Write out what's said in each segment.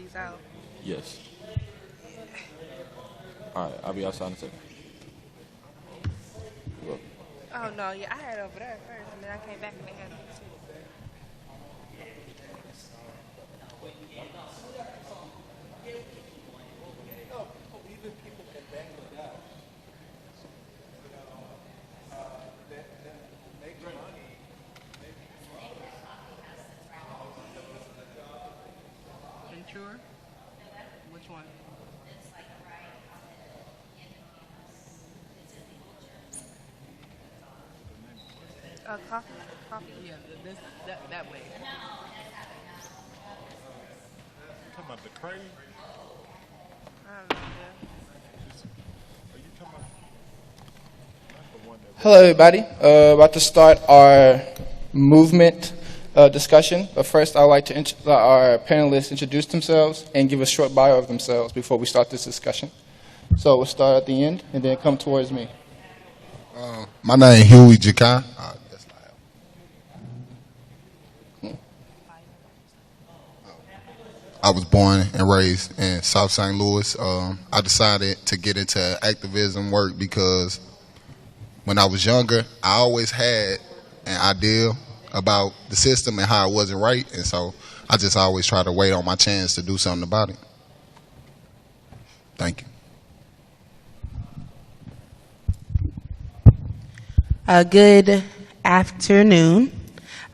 these out. Yes. All right, I'll be outside in a second. Look. Oh, no, yeah, I had it over there first, and then I came back and they had it too. Ventura? Which one? Coffee? Coffee? Yeah, that way. Talking about the crane? I don't know. Are you talking about the one that... Hello, everybody. About to start our movement discussion. But first, I'd like to let our panelists introduce themselves and give a short bio of themselves before we start this discussion. So we'll start at the end and then come towards me. My name is Huey, Jahki. I was born and raised in South St. Louis. I decided to get into activism work because when I was younger, I always had an idea about the system and how it wasn't right, and so I just always try to wait on my chance to do something about it. Thank you. Good afternoon.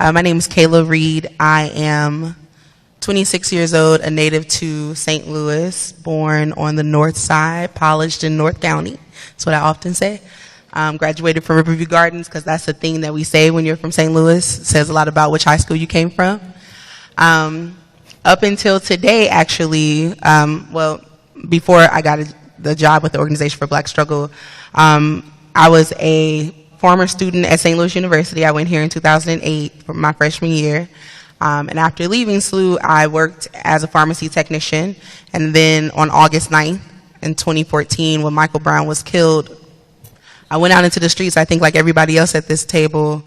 My name is Kayla Reed. I am 26 years old, a native to St. Louis, born on the north side, polished in North County. That's what I often say. Graduated from Riverview Gardens because that's the thing that we say when you're from St. Louis. It says a lot about which high school you came from. Up until today, actually, before I got the job with the Organization for Black Struggle, I was a former student at St. Louis University. I went here in 2008 for my freshman year. And after leaving SLU, I worked as a pharmacy technician. And then on August 9th in 2014, when Michael Brown was killed, I went out into the streets, I think like everybody else at this table,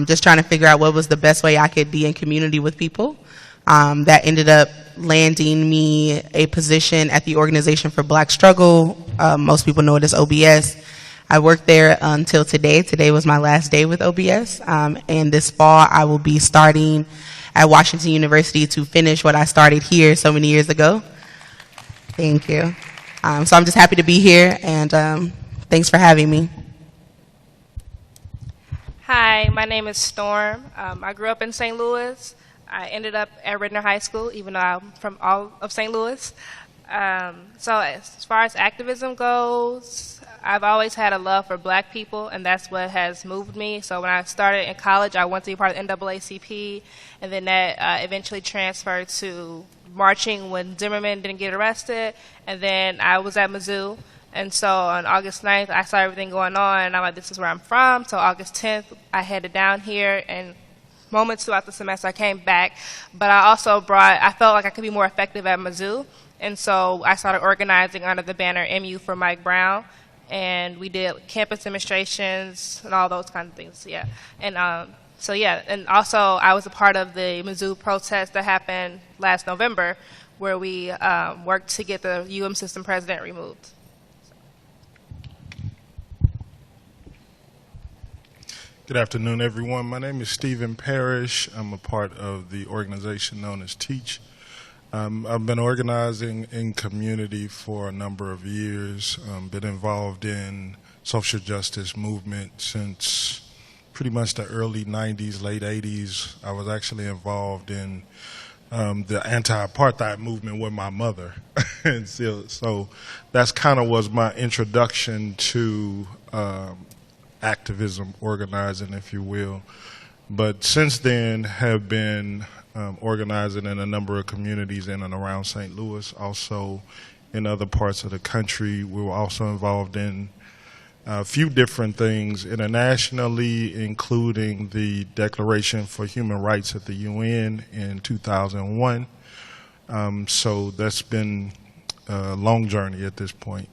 just trying to figure out what was the best way I could be in community with people. That ended up landing me a position at the Organization for Black Struggle. Most people know it as OBS. I worked there until today. Today was my last day with OBS. And this fall, I will be starting at Washington University to finish what I started here so many years ago. Thank you. So I'm just happy to be here, and thanks for having me. Hi, my name is Storm. I grew up in St. Louis. I ended up at Rittner High School, even though I'm from all of St. Louis. So as far as activism goes, I've always had a love for black people, and that's what has moved me. So when I started in college, I wanted to be part of the NAACP, and then that eventually transferred to marching when Zimmerman didn't get arrested, and then I was at Mizzou. And so on August 9th, I saw everything going on, and I'm like, this is where I'm from. So August 10th, I headed down here, and moments throughout the semester I came back. But I also I felt like I could be more effective at Mizzou. And so I started organizing under the banner MU for Mike Brown. And we did campus demonstrations and all those kinds of things, yeah. And and also I was a part of the Mizzou protest that happened last November, where we worked to get the system president removed. Good afternoon, everyone. My name is Stephen Parish. I'm a part of the organization known as TEACH. I've been organizing in community for a number of years, been involved in social justice movement since pretty much the early 90s, late 80s. I was actually involved in the anti-apartheid movement with my mother. And so that's kind of was my introduction to activism, organizing, if you will. But since then have been organizing in a number of communities in and around St. Louis, also in other parts of the country. We were also involved in a few different things internationally, including the Declaration for Human Rights at the UN in 2001. So that's been a long journey at this point.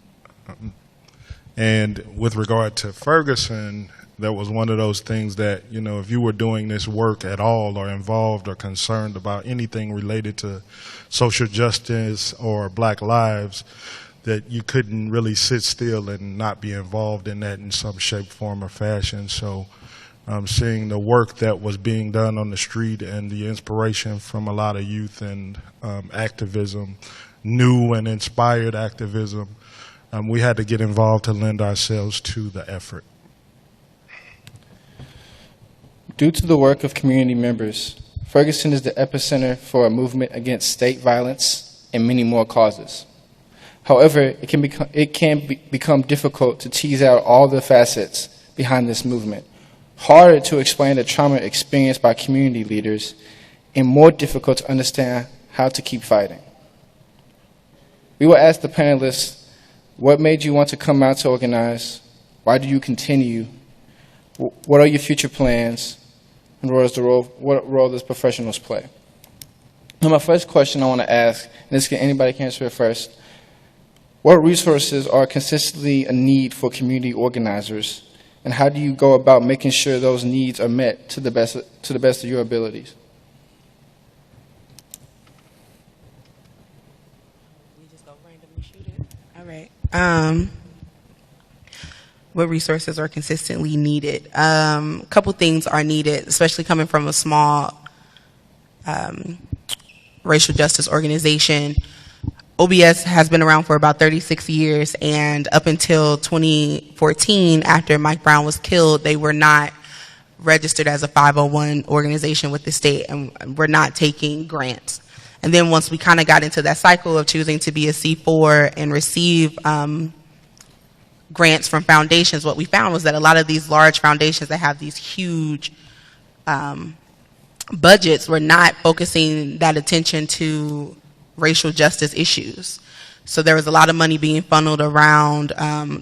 And with regard to Ferguson, That was one of those things that, you know, if you were doing this work at all or involved or concerned about anything related to social justice or black lives, that you couldn't really sit still and not be involved in that in some shape, form, or fashion. So seeing the work that was being done on the street and the inspiration from a lot of youth and activism, new and inspired activism, we had to get involved to lend ourselves to the effort. Due to the work of community members, Ferguson is the epicenter for a movement against state violence and many more causes. However, it can become difficult to tease out all the facets behind this movement, harder to explain the trauma experienced by community leaders, and more difficult to understand how to keep fighting. We will ask the panelists, what made you want to come out to organize? Why do you continue? What are your future plans? And what role does professionals play? Now, my first question I want to ask, and anybody can answer it first. What resources are consistently a need for community organizers, and how do you go about making sure those needs are met to the best of your abilities? We just go randomly shoot it. All right. What resources are consistently needed? A couple things are needed, especially coming from a small racial justice organization. OBS has been around for about 36 years, and up until 2014, after Mike Brown was killed, they were not registered as a 501 organization with the state, and were not taking grants. And then once we kind of got into that cycle of choosing to be a C4 and receive grants from foundations, what we found was that a lot of these large foundations that have these huge budgets were not focusing that attention to racial justice issues. So there was a lot of money being funneled around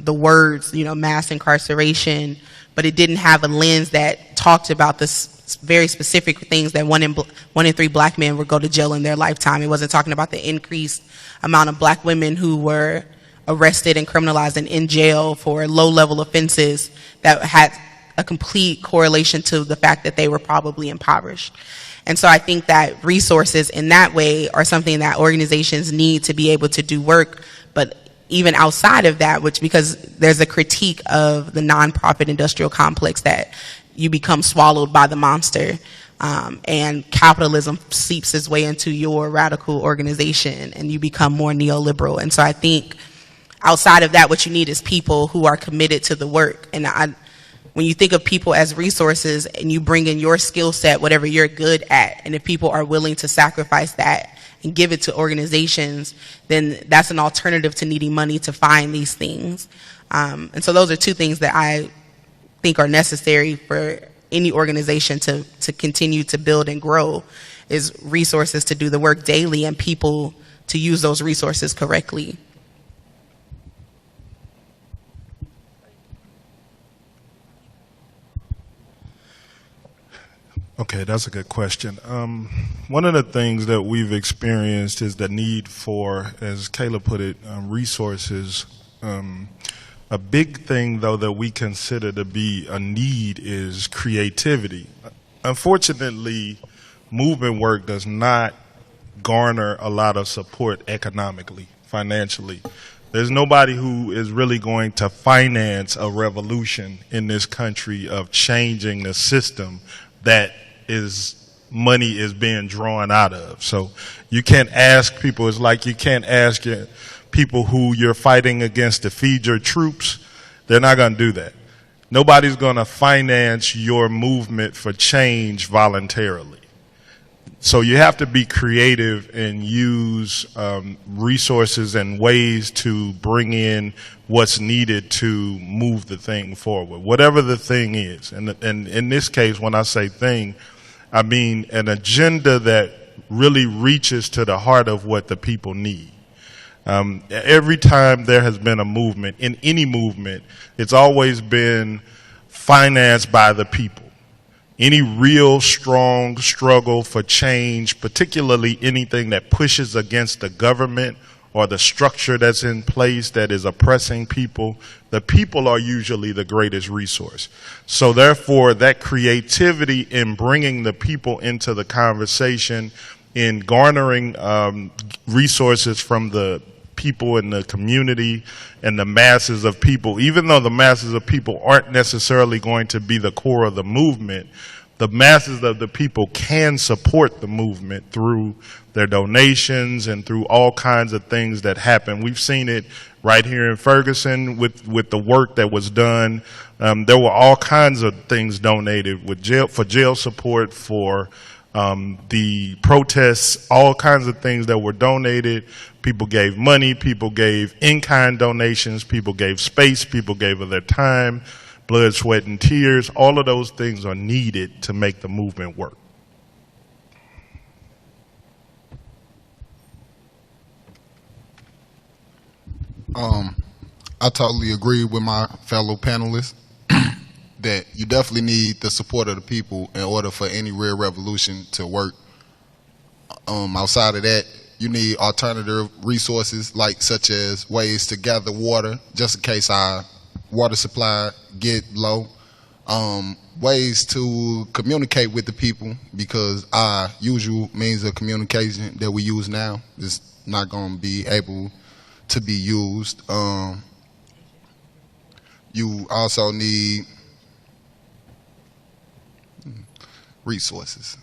the words, you know, mass incarceration, but it didn't have a lens that talked about this very specific things that one in three black men would go to jail in their lifetime. It wasn't talking about the increased amount of black women who were arrested and criminalized and in jail for low-level offenses that had a complete correlation to the fact that they were probably impoverished. And so I think that resources in that way are something that organizations need to be able to do work, but even outside of that, because there's a critique of the nonprofit industrial complex that you become swallowed by the monster, and capitalism seeps its way into your radical organization and you become more neoliberal. And so I think outside of that, what you need is people who are committed to the work. And when you think of people as resources and you bring in your skill set, whatever you're good at, and if people are willing to sacrifice that and give it to organizations, then that's an alternative to needing money to find these things. And so those are two things that I think are necessary for any organization to continue to build and grow, is resources to do the work daily and people to use those resources correctly. Okay, that's a good question. One of the things that we've experienced is the need for, as Kayla put it, resources. A big thing, though, that we consider to be a need is creativity. Unfortunately, movement work does not garner a lot of support economically, financially. There's nobody who is really going to finance a revolution in this country of changing the system that money is being drawn out of. So you can't ask people, it's like you can't ask people who you're fighting against to feed your troops. They're not going to do that. Nobody's going to finance your movement for change voluntarily. So you have to be creative and use resources and ways to bring in what's needed to move the thing forward, whatever the thing is. And in this case, when I say thing, I mean an agenda that really reaches to the heart of what the people need. Every time there has been a movement, in any movement, it's always been financed by the people. Any real strong struggle for change, particularly anything that pushes against the government or the structure that's in place that is oppressing people, the people are usually the greatest resource. So therefore, that creativity in bringing the people into the conversation, in garnering resources from the people in the community and the masses of people, even though the masses of people aren't necessarily going to be the core of the movement, the masses of the people can support the movement through their donations and through all kinds of things that happen. We've seen it right here in Ferguson with the work that was done. There were all kinds of things donated for jail support, for the protests, all kinds of things that were donated. People gave money, people gave in-kind donations, people gave space, people gave of their time, blood, sweat, and tears. All of those things are needed to make the movement work. I totally agree with my fellow panelists that you definitely need the support of the people in order for any real revolution to work. Outside of that, you need alternative resources, like such as ways to gather water, just in case our water supply get low. Ways to communicate with the people, because our usual means of communication that we use now is not going to be able to be used. You also need resources.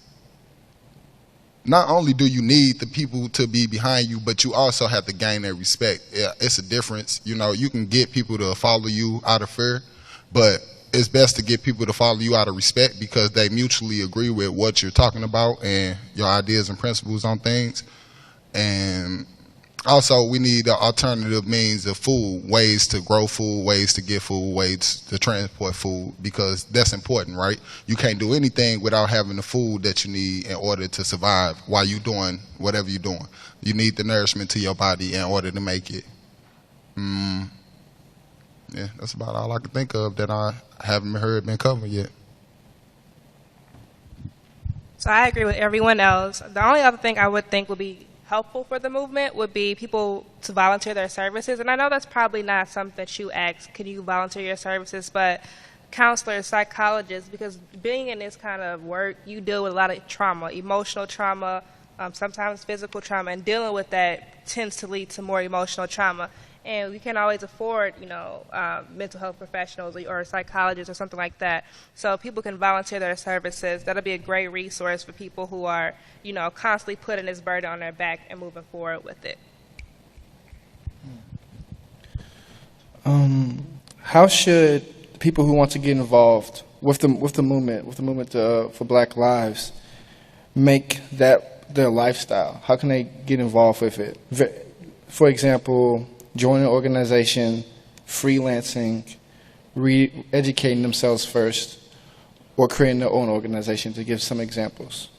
Not only do you need the people to be behind you, but you also have to gain their respect. Yeah, it's a difference. You know, you can get people to follow you out of fear, but it's best to get people to follow you out of respect, because they mutually agree with what you're talking about and your ideas and principles on things. And also, we need alternative means of food, ways to grow food, ways to get food, ways to transport food, because that's important, right? You can't do anything without having the food that you need in order to survive while you're doing whatever you're doing. You need the nourishment to your body in order to make it. Yeah, that's about all I can think of that I haven't heard been covered yet. So I agree with everyone else. The only other thing I would think would be helpful for the movement would be people to volunteer their services. And I know that's probably not something that you ask, can you volunteer your services, but counselors, psychologists, because being in this kind of work, you deal with a lot of trauma, emotional trauma, sometimes physical trauma, and dealing with that tends to lead to more emotional trauma. And we can't always afford, mental health professionals or psychologists or something like that. So people can volunteer their services. That'll be a great resource for people who are, constantly putting this burden on their back and moving forward with it. How should people who want to get involved with the movement for Black Lives, make that their lifestyle? How can they get involved with it? For example, join an organization, freelancing, educating themselves first, or creating their own organization, to give some examples.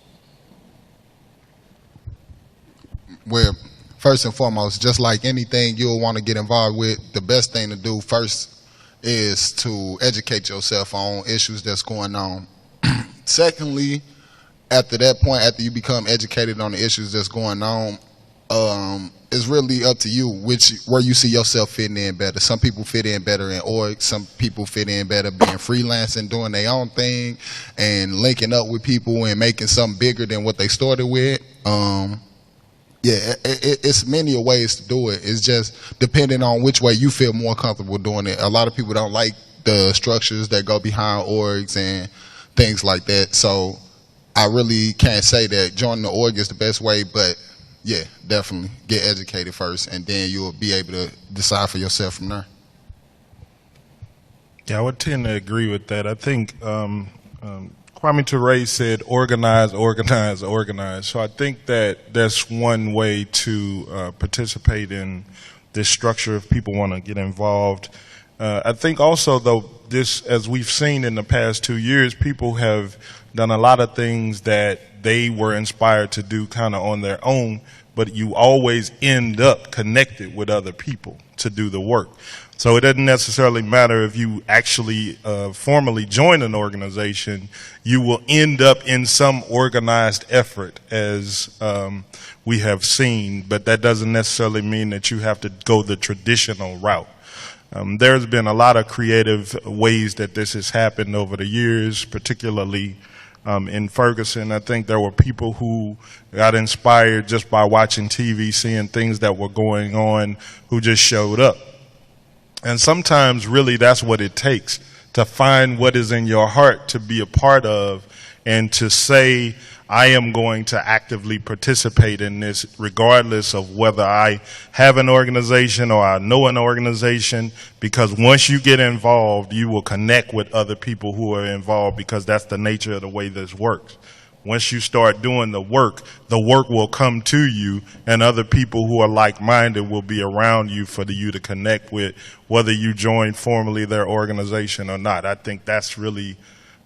Well, first and foremost, just like anything you'll want to get involved with, the best thing to do first is to educate yourself on issues that's going on. Secondly, after that point, after you become educated on the issues that's going on, it's really up to you where you see yourself fitting in better. Some people fit in better in org. Some people fit in better being freelance and doing their own thing and linking up with people and making something bigger than what they started with. It's many ways to do it. It's just depending on which way you feel more comfortable doing it. A lot of people don't like the structures that go behind orgs and things like that. So I really can't say that joining the org is the best way, but yeah, definitely get educated first, and then you'll be able to decide for yourself from there. Yeah, I would tend to agree with that. I think Kwame Ture said organize, organize, organize. So I think that that's one way to participate in this structure if people want to get involved. I think also, though, this, as we've seen in the past 2 years, people have done a lot of things that they were inspired to do kind of on their own, but you always end up connected with other people to do the work. So it doesn't necessarily matter if you actually formally join an organization, you will end up in some organized effort, as we have seen, but that doesn't necessarily mean that you have to go the traditional route. There's been a lot of creative ways that this has happened over the years, particularly in Ferguson. I think there were people who got inspired just by watching TV, seeing things that were going on, who just showed up. And sometimes really that's what it takes, to find what is in your heart to be a part of, and to say, I am going to actively participate in this regardless of whether I have an organization or I know an organization, because once you get involved, you will connect with other people who are involved, because that's the nature of the way this works. Once you start doing the work will come to you, and other people who are like-minded will be around you for you to connect with, whether you join formally their organization or not. I think that's really,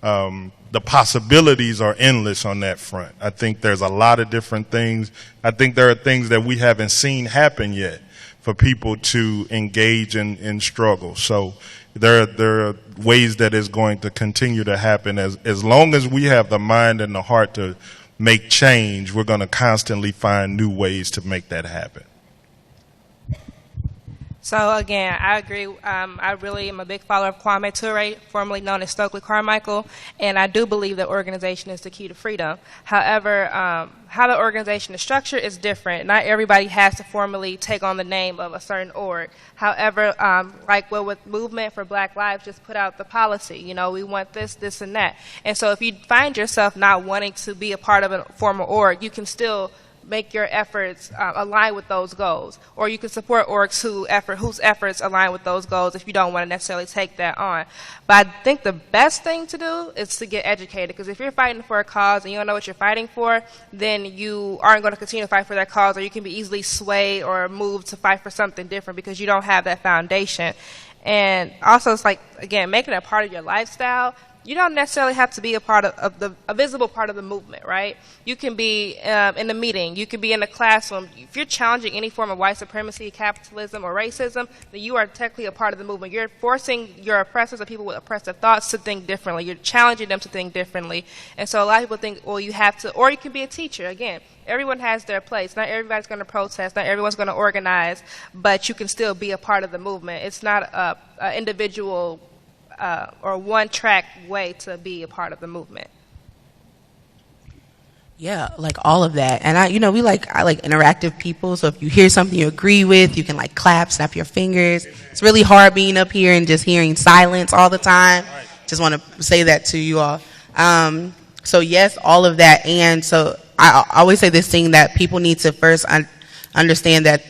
the possibilities are endless on that front. I think there's a lot of different things. I think there are things that we haven't seen happen yet for people to engage in struggle. So there are ways that it's going to continue to happen. As long as we have the mind and the heart to make change, we're going to constantly find new ways to make that happen. So again, I agree. I really am a big follower of Kwame Ture, formerly known as Stokely Carmichael, and I do believe that organization is the key to freedom. However, how the organization is structured is different. Not everybody has to formally take on the name of a certain org. However, like with Movement for Black Lives just put out the policy, you know, we want this, this, and that. And so if you find yourself not wanting to be a part of a formal org, you can still make your efforts align with those goals, or you can support orgs whose efforts align with those goals if you don't want to necessarily take that on. But I think the best thing to do is to get educated, because if you're fighting for a cause and you don't know what you're fighting for, then you aren't going to continue to fight for that cause, or you can be easily swayed or moved to fight for something different because you don't have that foundation. And also, it's like, again, making it a part of your lifestyle. You don't necessarily have to be a visible part of the movement, right? You can be in a meeting. You can be in a classroom. If you're challenging any form of white supremacy, capitalism, or racism, then you are technically a part of the movement. You're forcing your oppressors or people with oppressive thoughts to think differently. You're challenging them to think differently. And so a lot of people think, well, you have to, or you can be a teacher. Again, everyone has their place. Not everybody's going to protest. Not everyone's going to organize, but you can still be a part of the movement. It's not an individual or one-track way to be a part of the movement. Yeah, like all of that. And I like interactive people. So if you hear something you agree with, you can like clap, snap your fingers. It's really hard being up here and just hearing silence all the time. Just want to say that to you all. So yes, all of that. And so I always say this thing that people need to first understand that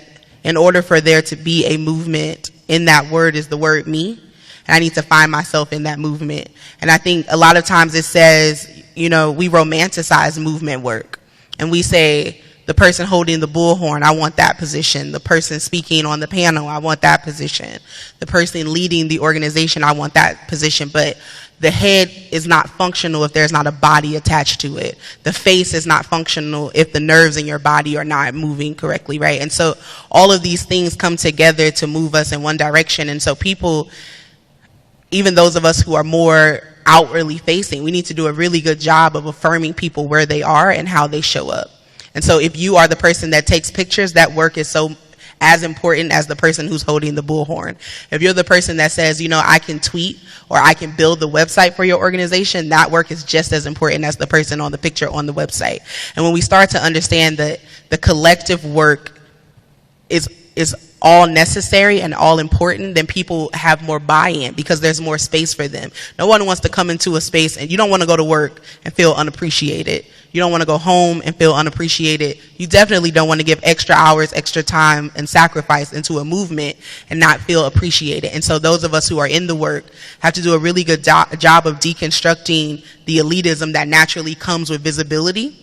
in order for there to be a movement, in that word is the word me. And I need to find myself in that movement. And I think a lot of times it says, we romanticize movement work. And we say, the person holding the bullhorn, I want that position. The person speaking on the panel, I want that position. The person leading the organization, I want that position. But the head is not functional if there's not a body attached to it. The face is not functional if the nerves in your body are not moving correctly, right? And so all of these things come together to move us in one direction. And so people, even those of us who are more outwardly facing, we need to do a really good job of affirming people where they are and how they show up. And so if you are the person that takes pictures, that work is so as important as the person who's holding the bullhorn. If you're the person that says, I can tweet or I can build the website for your organization, that work is just as important as the person on the picture on the website. And when we start to understand that the collective work is all necessary and all important, then people have more buy-in because there's more space for them. No one wants to come into a space, and you don't want to go to work and feel unappreciated. You don't want to go home and feel unappreciated. You definitely don't want to give extra hours, extra time, and sacrifice into a movement and not feel appreciated. And so those of us who are in the work have to do a really good job of deconstructing the elitism that naturally comes with visibility,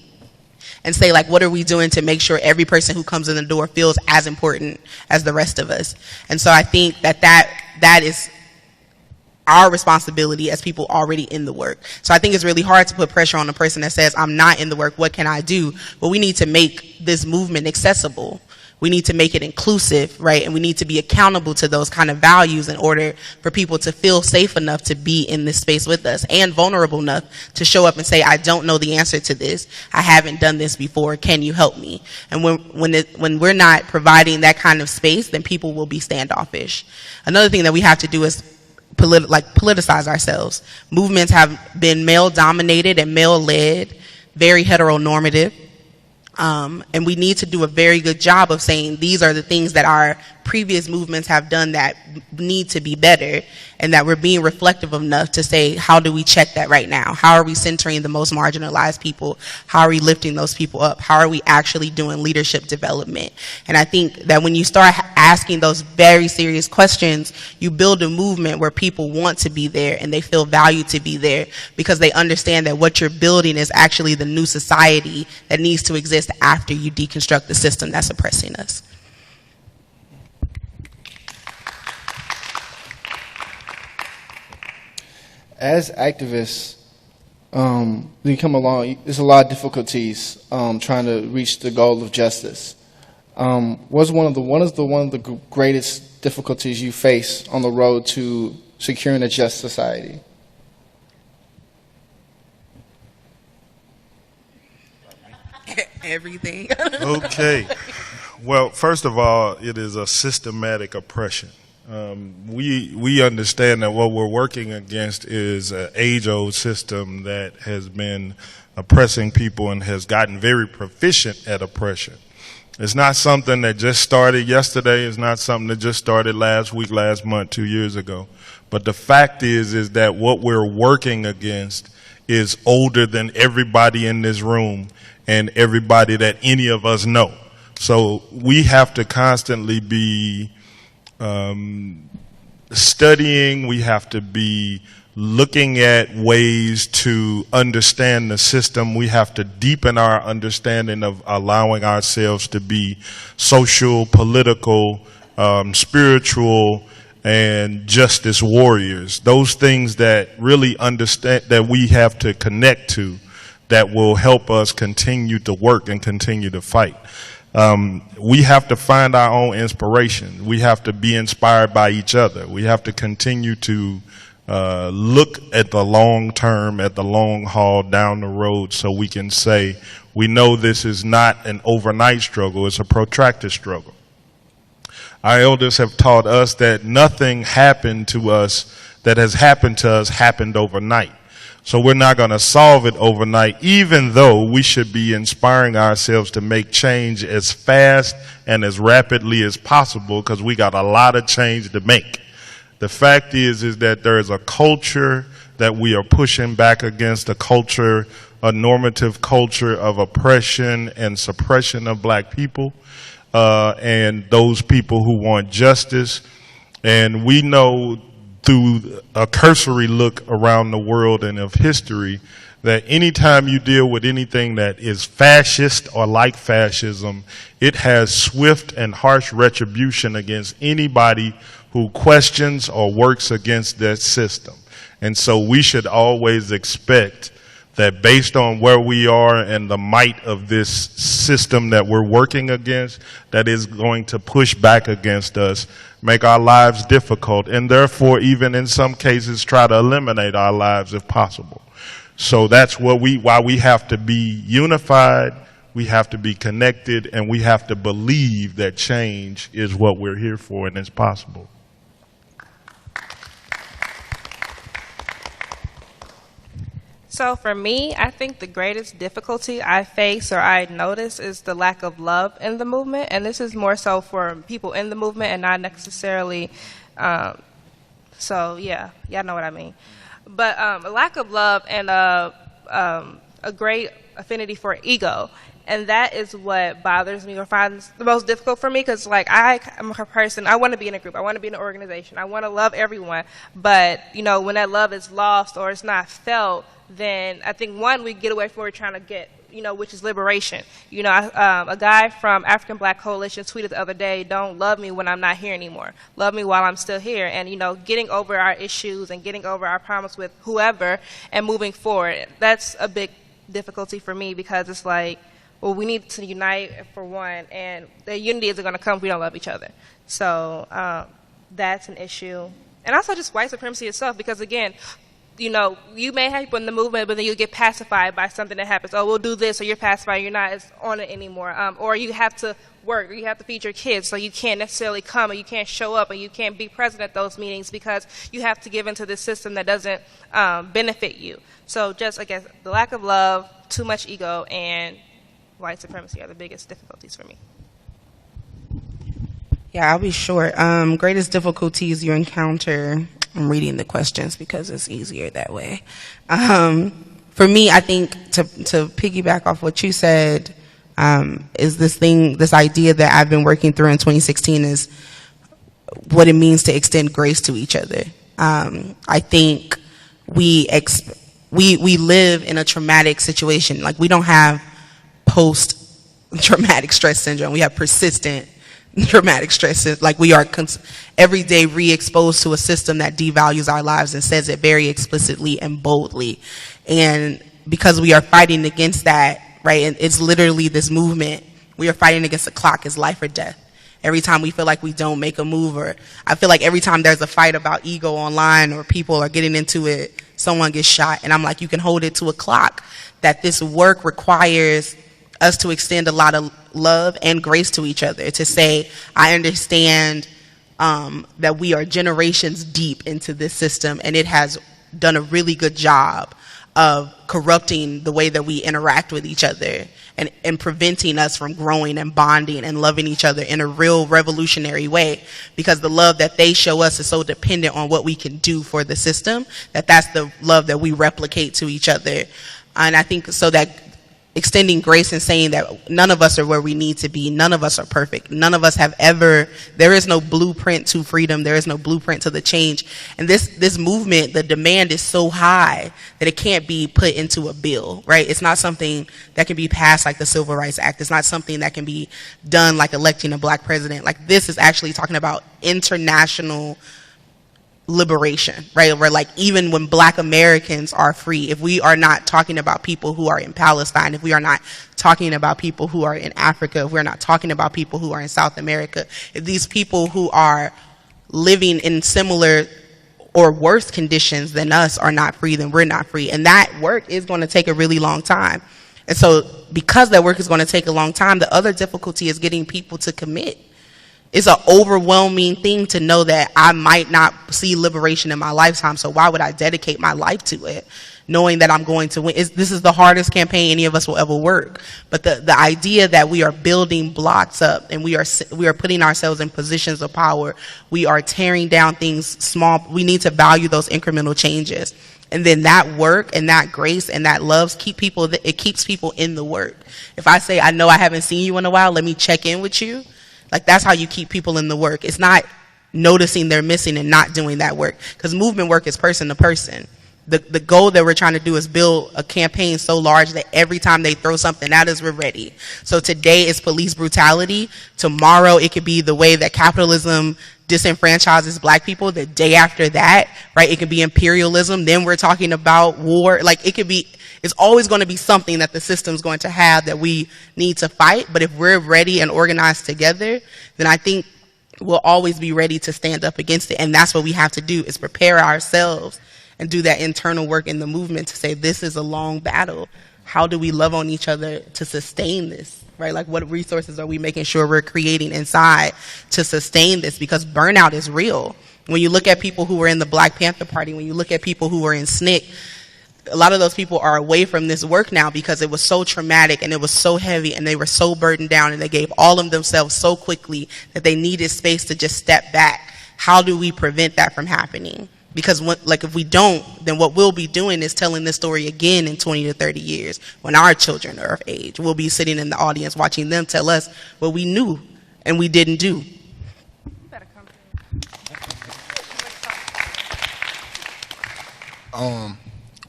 and say, what are we doing to make sure every person who comes in the door feels as important as the rest of us? And so I think that is our responsibility as people already in the work. So I think it's really hard to put pressure on the person that says, I'm not in the work, what can I do? But we need to make this movement accessible. We need to make it inclusive, right? And we need to be accountable to those kind of values in order for people to feel safe enough to be in this space with us, and vulnerable enough to show up and say, I don't know the answer to this. I haven't done this before. Can you help me? And when we're not providing that kind of space, then people will be standoffish. Another thing that we have to do is politicize ourselves. Movements have been male-dominated and male-led, very heteronormative. And we need to do a very good job of saying these are the things that our previous movements have done that need to be better, and that we're being reflective enough to say, how do we check that right now? How are we centering the most marginalized people? How are we lifting those people up? How are we actually doing leadership development? And I think that when you start asking those very serious questions, you build a movement where people want to be there and they feel valued to be there, because they understand that what you're building is actually the new society that needs to exist after you deconstruct the system that's oppressing us. As activists, we come along, there's a lot of difficulties trying to reach the goal of justice. What is one of the greatest difficulties you face on the road to securing a just society? Everything. Okay. Well, first of all, it is a systematic oppression. We understand that what we're working against is an age-old system that has been oppressing people and has gotten very proficient at oppression. It's not something that just started yesterday. It's not something that just started last week, last month, 2 years ago. But the fact is that what we're working against is older than everybody in this room and everybody that any of us know. So we have to constantly be studying. We have to be looking at ways to understand the system. We have to deepen our understanding of allowing ourselves to be social, political, spiritual, and justice warriors. Those things that really understand, that we have to connect to, that will help us continue to work and continue to fight. We have to find our own inspiration. We have to be inspired by each other. We have to continue to look at the long term, at the long haul down the road, so we can say, we know this is not an overnight struggle, it's a protracted struggle. Our elders have taught us that nothing happened to us that has happened to us happened overnight. So we're not going to solve it overnight, even though we should be inspiring ourselves to make change as fast and as rapidly as possible, because we got a lot of change to make. The fact is that there is a culture that we are pushing back against, a normative culture of oppression and suppression of black people, and those people who want justice. And we know through a cursory look around the world and of history that anytime you deal with anything that is fascist or like fascism, it has swift and harsh retribution against anybody who questions or works against that system. And so we should always expect that based on where we are and the might of this system that we're working against, that is going to push back against us, make our lives difficult, and therefore even in some cases try to eliminate our lives if possible. So that's why we have to be unified, we have to be connected, and we have to believe that change is what we're here for and it's possible. So for me, I think the greatest difficulty I face or I notice is the lack of love in the movement. And this is more so for people in the movement and not necessarily, so yeah, y'all know what I mean. But a lack of love and a great affinity for ego. And that is what bothers me or finds the most difficult for me, because like I am a person, I want to be in a group, I want to be in an organization, I want to love everyone. But you know, when that love is lost or it's not felt, then I think one, we get away from where we're trying to get which is liberation. A guy from African Black Coalition tweeted the other day, "Don't love me when I'm not here anymore. Love me while I'm still here." And, getting over our issues and getting over our problems with whoever and moving forward, that's a big difficulty for me, because it's like, well, we need to unite for one, and the unity isn't going to come if we don't love each other. So that's an issue. And also just white supremacy itself, because, again, you may have people in the movement, but then you get pacified by something that happens. Oh, we'll do this, or you're pacified, you're not on it anymore. Or you have to work, or you have to feed your kids, so you can't necessarily come, or you can't show up, or you can't be present at those meetings because you have to give into this system that doesn't benefit you. So just, I guess, the lack of love, too much ego, and white supremacy are the biggest difficulties for me. Yeah, I'll be short. Greatest difficulties you encounter. I'm reading the questions because it's easier that way. For me, I think to piggyback off what you said, is this idea that I've been working through in 2016 is what it means to extend grace to each other. I think we live in a traumatic situation. Like, we don't have post-traumatic stress syndrome. We have persistent traumatic stress. Like, we are every day re-exposed to a system that devalues our lives and says it very explicitly and boldly. And because we are fighting against that, right, and it's literally this movement, we are fighting against a clock. It's life or death. Every time we feel like we don't make a move, or I feel like every time there's a fight about ego online or people are getting into it, someone gets shot. And I'm like, you can hold it to a clock. That this work requires us to extend a lot of love and grace to each other, to say, I understand that we are generations deep into this system, and it has done a really good job of corrupting the way that we interact with each other, and preventing us from growing and bonding and loving each other in a real revolutionary way, because the love that they show us is so dependent on what we can do for the system, that's the love that we replicate to each other. And I think so that extending grace and saying that none of us are where we need to be. None of us are perfect. None of us have ever, there is no blueprint to freedom. There is no blueprint to the change. And this movement, the demand is so high that it can't be put into a bill, right? It's not something that can be passed like the Civil Rights Act. It's not something that can be done like electing a black president. Like, this is actually talking about international liberation, right? Where, like, even when black Americans are free, if we are not talking about people who are in Palestine, if we are not talking about people who are in Africa, if we're not talking about people who are in South America, if these people who are living in similar or worse conditions than us are not free, then we're not free. And that work is going to take a really long time. And so because that work is going to take a long time, the other difficulty is getting people to commit. It's an overwhelming thing to know that I might not see liberation in my lifetime, so why would I dedicate my life to it, knowing that I'm going to win? This is the hardest campaign any of us will ever work. But the idea that we are building blocks up, and we are putting ourselves in positions of power, we are tearing down things small. We need to value those incremental changes. And then that work and that grace and that love it keeps people in the work. If I say, I know I haven't seen you in a while, let me check in with you. Like, that's how you keep people in the work. It's not noticing they're missing and not doing that work, because movement work is person to person. The goal that we're trying to do is build a campaign so large that every time they throw something at us, we're ready. So today it's police brutality. Tomorrow it could be the way that capitalism disenfranchises black people. The day after that, right, it could be imperialism. Then we're talking about war. Like, it's always going to be something that the system's going to have that we need to fight. But if we're ready and organized together, then I think we'll always be ready to stand up against it. And that's what we have to do, is prepare ourselves and do that internal work in the movement to say, this is a long battle. How do we love on each other to sustain this, right? Like, what resources are we making sure we're creating inside to sustain this? Because burnout is real. When you look at people who were in the Black Panther Party, when you look at people who were in SNCC, a lot of those people are away from this work now because it was so traumatic and it was so heavy and they were so burdened down and they gave all of themselves so quickly that they needed space to just step back. How do we prevent that from happening? Because if we don't, then what we'll be doing is telling this story again in 20 to 30 years when our children are of age. We'll be sitting in the audience watching them tell us what we knew and we didn't do.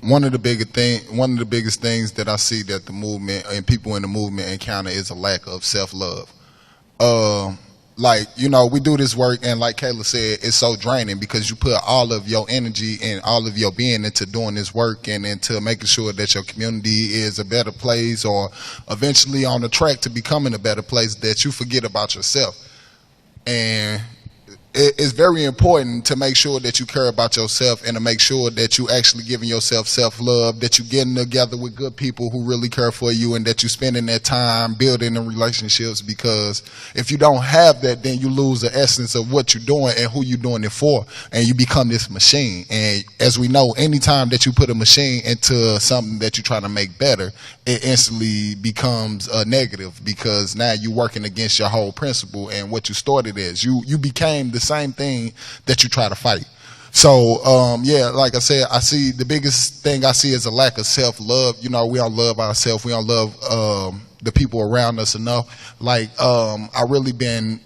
one of the biggest things that I see that the movement and people in the movement encounter is a lack of self-love. Like, you know, we do this work, and like Kayla said, it's so draining because you put all of your energy and all of your being into doing this work and into making sure that your community is a better place or eventually on the track to becoming a better place, that you forget about yourself. And it's very important to make sure that you care about yourself and to make sure that you actually giving yourself self-love, that you getting together with good people who really care for you, and that you spending that time building the relationships, because if you don't have that, then you lose the essence of what you're doing and who you're doing it for, and you become this machine. And as we know, anytime that you put a machine into something that you're trying to make better, it instantly becomes a negative, because now you're working against your whole principle and what you started as. You became the same thing that you try to fight. So yeah, like I said, I see the biggest thing I see is a lack of self-love. You know, we don't love ourselves. We don't love the people around us enough. Like I really been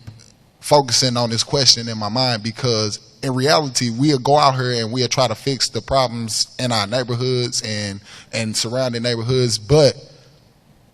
focusing on this question in my mind, because in reality, we'll go out here and we'll try to fix the problems in our neighborhoods and surrounding neighborhoods, but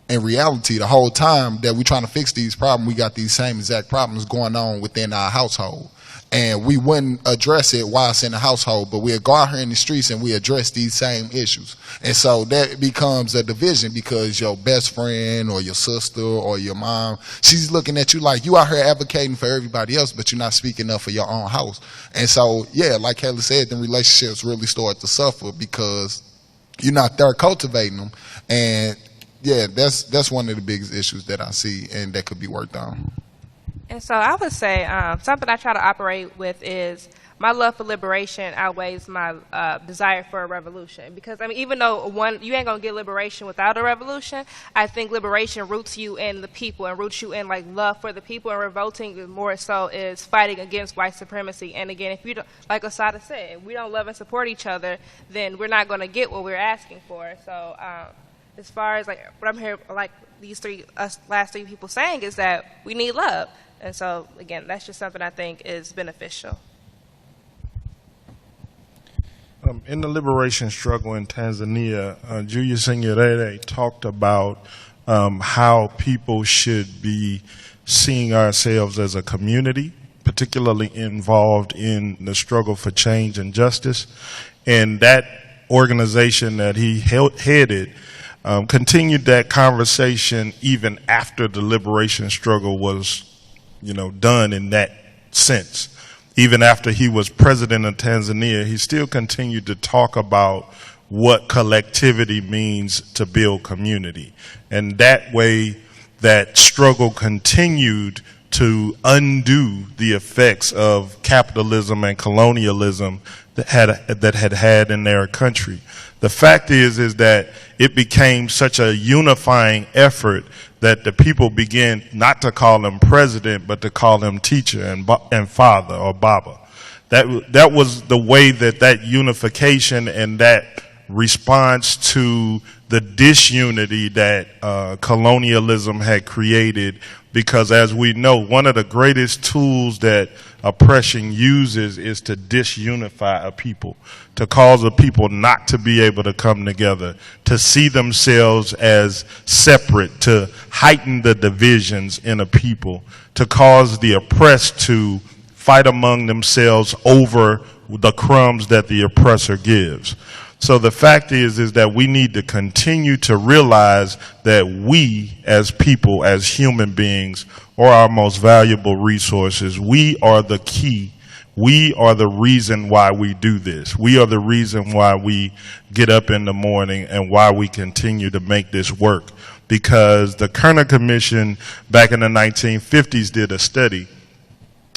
in reality, the whole time that we're trying to fix these problems, we got these same exact problems going on within our household. And we wouldn't address it while it's in the household, but we'll go out here in the streets and we address these same issues. And so that becomes a division, because your best friend or your sister or your mom, she's looking at you like you out here advocating for everybody else, but you're not speaking up for your own house. And so, yeah, like Kayla said, the relationships really start to suffer because you're not there cultivating them. And yeah, that's one of the biggest issues that I see and that could be worked on. And so I would say something I try to operate with is my love for liberation outweighs my desire for a revolution. Because, I mean, even though you ain't going to get liberation without a revolution, I think liberation roots you in the people and roots you in, like, love for the people, and revolting more so is fighting against white supremacy. And, again, if you don't, like Asada said, if we don't love and support each other, then we're not going to get what we're asking for. So as far as, like, what I'm hearing, like, last three people saying is that we need love. And so, again, that's just something I think is beneficial. In the liberation struggle in Tanzania, Julius Nyerere talked about how people should be seeing ourselves as a community, particularly involved in the struggle for change and justice. And that organization that he headed continued that conversation even after the liberation struggle was done in that sense. Even after he was president of Tanzania, he still continued to talk about what collectivity means to build community. And that way, that struggle continued to undo the effects of capitalism and colonialism that had in their country. The fact is that it became such a unifying effort that the people began not to call him president, but to call him teacher and father or Baba. That was the way that unification and that response to the disunity that colonialism had created. Because as we know, one of the greatest tools that oppression uses is to disunify a people, to cause a people not to be able to come together, to see themselves as separate, to heighten the divisions in a people, to cause the oppressed to fight among themselves over the crumbs that the oppressor gives. So the fact is that we need to continue to realize that we as people, as human beings, are our most valuable resources. We are the key. We are the reason why we do this. We are the reason why we get up in the morning and why we continue to make this work. Because the Kerner Commission back in the 1950s did a study,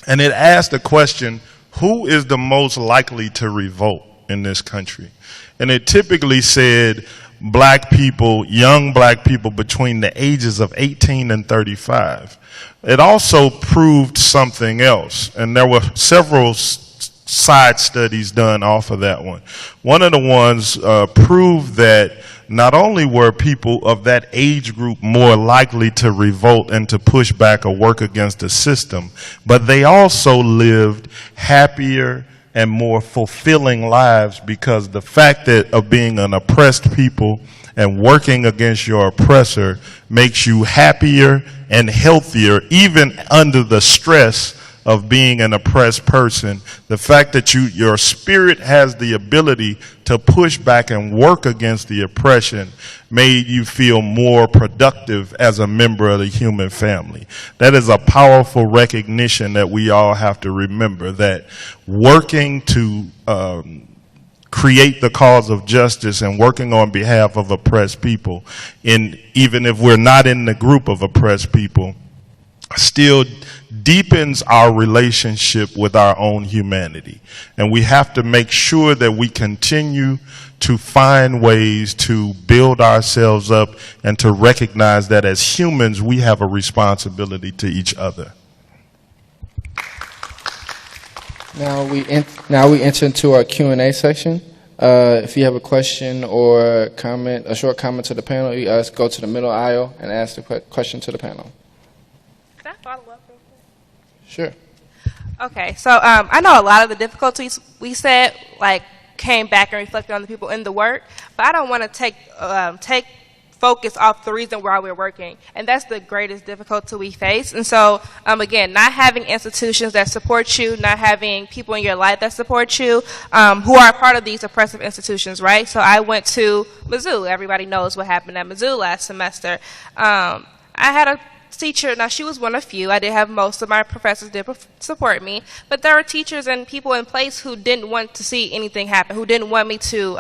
and it asked the question, who is the most likely to revolt in this country? And it typically said black people, young black people between the ages of 18 and 35. It also proved something else, and there were several side studies done off of that one. One of the ones proved that not only were people of that age group more likely to revolt and to push back or work against the system, but they also lived happier, and more fulfilling lives, because the fact that of being an oppressed people and working against your oppressor makes you happier and healthier, even under the stress of being an oppressed person. The fact that your spirit has the ability to push back and work against the oppression made you feel more productive as a member of the human family. That is a powerful recognition that we all have to remember, that working to create the cause of justice and working on behalf of oppressed people, and even if we're not in the group of oppressed people, still deepens our relationship with our own humanity. And we have to make sure that we continue to find ways to build ourselves up and to recognize that as humans we have a responsibility to each other. Now we enter into our Q&A section. If you have a question or comment, a short comment to the panel, you go to the middle aisle and ask the question to the panel. Can I follow up real quick? Sure. Okay, so I know a lot of the difficulties we said came back and reflected on the people in the work, but I don't want to take focus off the reason why we're working, and that's the greatest difficulty we face. And so, again, not having institutions that support you, not having people in your life that support you, who are part of these oppressive institutions, right? So I went to Mizzou. Everybody knows what happened at Mizzou last semester. I had a teacher, now she was one of few. I did have most of my professors did support me, but there were teachers and people in place who didn't want to see anything happen, who didn't want me to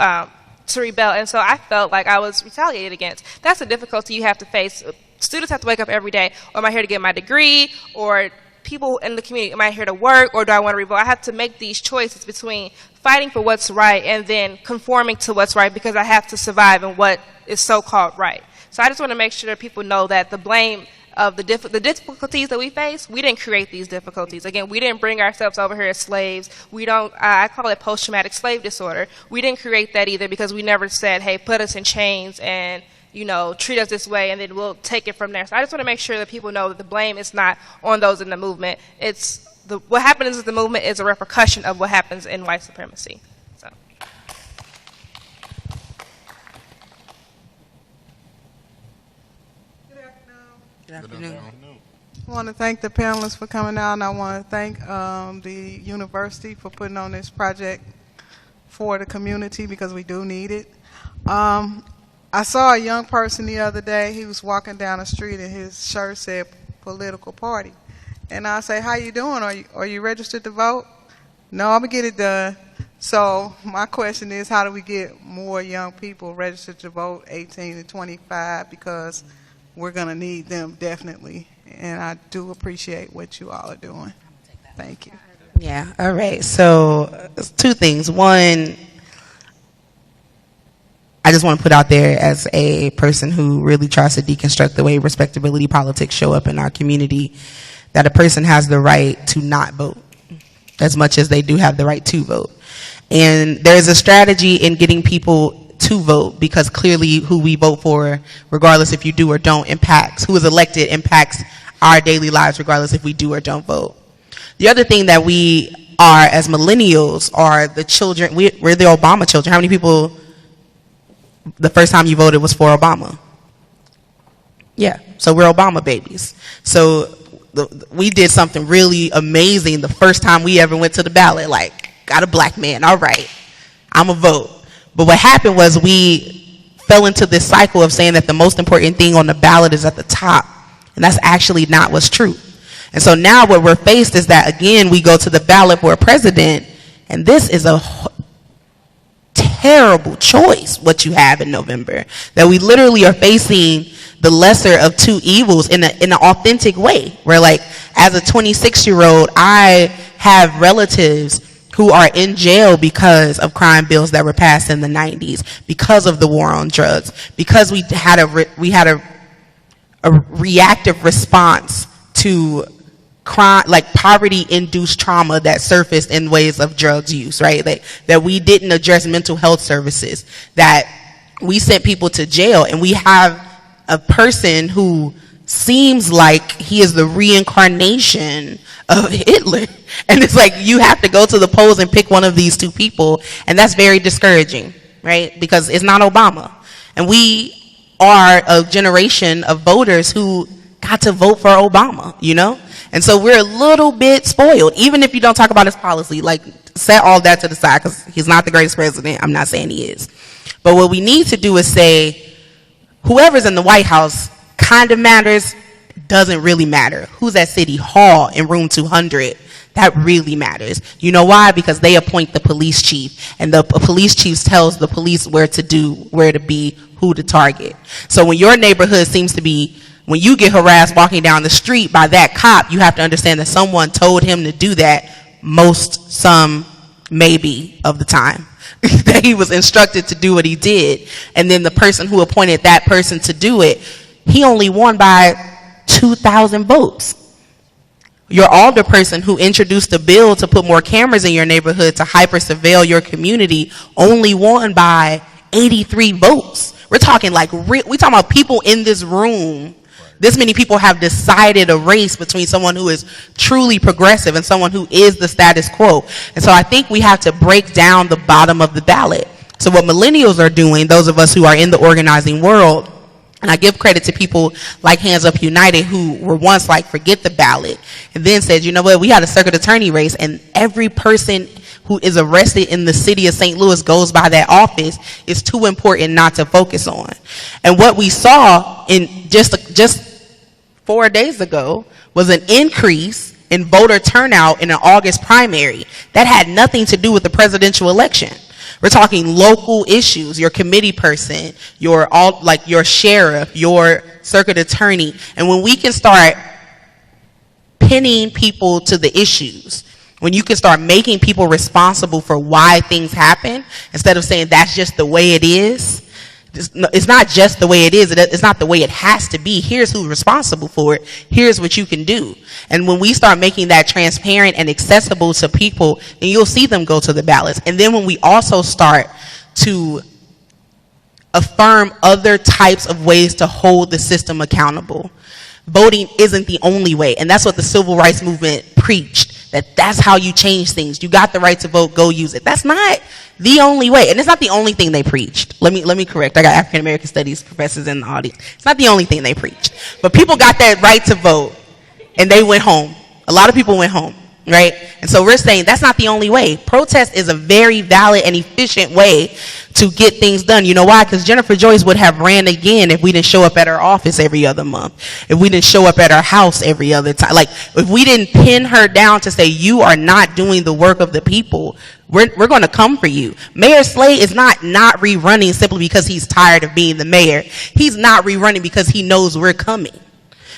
rebel, and so I felt like I was retaliated against. That's a difficulty you have to face. Students have to wake up every day. Am I here to get my degree? Or people in the community, am I here to work, or do I want to revolt? I have to make these choices between fighting for what's right and then conforming to what's right, because I have to survive in what is so-called right. So I just want to make sure that people know that the blame of the difficulties that we face, we didn't create these difficulties. Again, we didn't bring ourselves over here as slaves. We don't, I call it post-traumatic slave disorder. We didn't create that either, because we never said, hey, put us in chains and, treat us this way, and then we'll take it from there. So I just want to make sure that people know that the blame is not on those in the movement. What happens in the movement is a repercussion of what happens in white supremacy. So. Good afternoon. I want to thank the panelists for coming out, and I want to thank the university for putting on this project for the community, because we do need it. I saw a young person the other day. He was walking down the street and his shirt said political party. And I say, how you doing? Are you registered to vote? No, I'm going to get it done. So my question is, how do we get more young people registered to vote, 18 to 25, because we're going to need them definitely. And I do appreciate what you all are doing. Thank you. Yeah, all right. So two things. One, I just want to put out there, as a person who really tries to deconstruct the way respectability politics show up in our community, that a person has the right to not vote as much as they do have the right to vote. And there's a strategy in getting people to vote, because clearly who we vote for, regardless if you do or don't, impacts who is elected, impacts our daily lives regardless if we do or don't vote. The other thing that we are as millennials are the children. We're the Obama children. How many people the first time you voted was for Obama? Yeah, so we're Obama babies. So we did something really amazing the first time we ever went to the ballot. Like, got a black man, all right, I'm a vote. But what happened was we fell into this cycle of saying that the most important thing on the ballot is at the top. And that's actually not what's true. And so now what we're faced is that, again, we go to the ballot for a president, and this is a terrible choice, what you have in November. That we literally are facing the lesser of two evils in an authentic way. Where, like, as a 26-year-old, I have relatives who are in jail because of crime bills that were passed in the 90s, because of the war on drugs, because we had a reactive response to crime, like poverty-induced trauma that surfaced in ways of drugs use, right? That we didn't address mental health services, that we sent people to jail, and we have a person who seems like he is the reincarnation of Hitler. And it's like you have to go to the polls and pick one of these two people, and that's very discouraging, right? Because it's not Obama. And we are a generation of voters who got to vote for Obama, you know? And so we're a little bit spoiled, even if you don't talk about his policy. Like, set all that to the side, because he's not the greatest president. I'm not saying he is. But what we need to do is say, whoever's in the White House kind of matters, doesn't really matter. Who's at City Hall in room 200? That really matters. You know why? Because they appoint the police chief, and the police chief tells the police where to do, where to be, who to target. So when your neighborhood seems to be, when you get harassed walking down the street by that cop, you have to understand that someone told him to do that some, maybe, of the time. That he was instructed to do what he did. And then the person who appointed that person to do it, he only won by 2,000 votes. Your alderperson who introduced a bill to put more cameras in your neighborhood to hyper surveil your community only won by 83 votes. We're talking like, we're talking about people in this room. This many people have decided a race between someone who is truly progressive and someone who is the status quo. And so I think we have to break down the bottom of the ballot. So what millennials are doing, those of us who are in the organizing world, and I give credit to people like Hands Up United who were once like, forget the ballot, and then said, you know what, we had a circuit attorney race, and every person who is arrested in the city of St. Louis goes by that office is too important not to focus on. And what we saw in just 4 days ago was an increase in voter turnout in an August primary that had nothing to do with the presidential election. We're talking local issues, your committee person, your sheriff, your circuit attorney. And when we can start pinning people to the issues, when you can start making people responsible for why things happen, instead of saying that's just the way it is. It's not just the way it is. It's not the way it has to be. Here's who's responsible for it. Here's what you can do. And when we start making that transparent and accessible to people, then you'll see them go to the ballots. And then when we also start to affirm other types of ways to hold the system accountable, voting isn't the only way. And that's what the civil rights movement preached, that's how you change things. You got the right to vote, go use it. That's not the only way. And it's not the only thing they preached. Let me correct. I got African American studies professors in the audience. It's not the only thing they preached. But people got that right to vote, and they went home. A lot of people went home, right? And so we're saying that's not the only way. Protest is a very valid and efficient way to get things done. You know why? Because Jennifer Joyce would have ran again if we didn't show up at her office every other month, if we didn't show up at her house every other time. Like, if we didn't pin her down to say, you are not doing the work of the people, we're going to come for you. Mayor Slay is not rerunning simply because he's tired of being the mayor. He's not rerunning because he knows we're coming.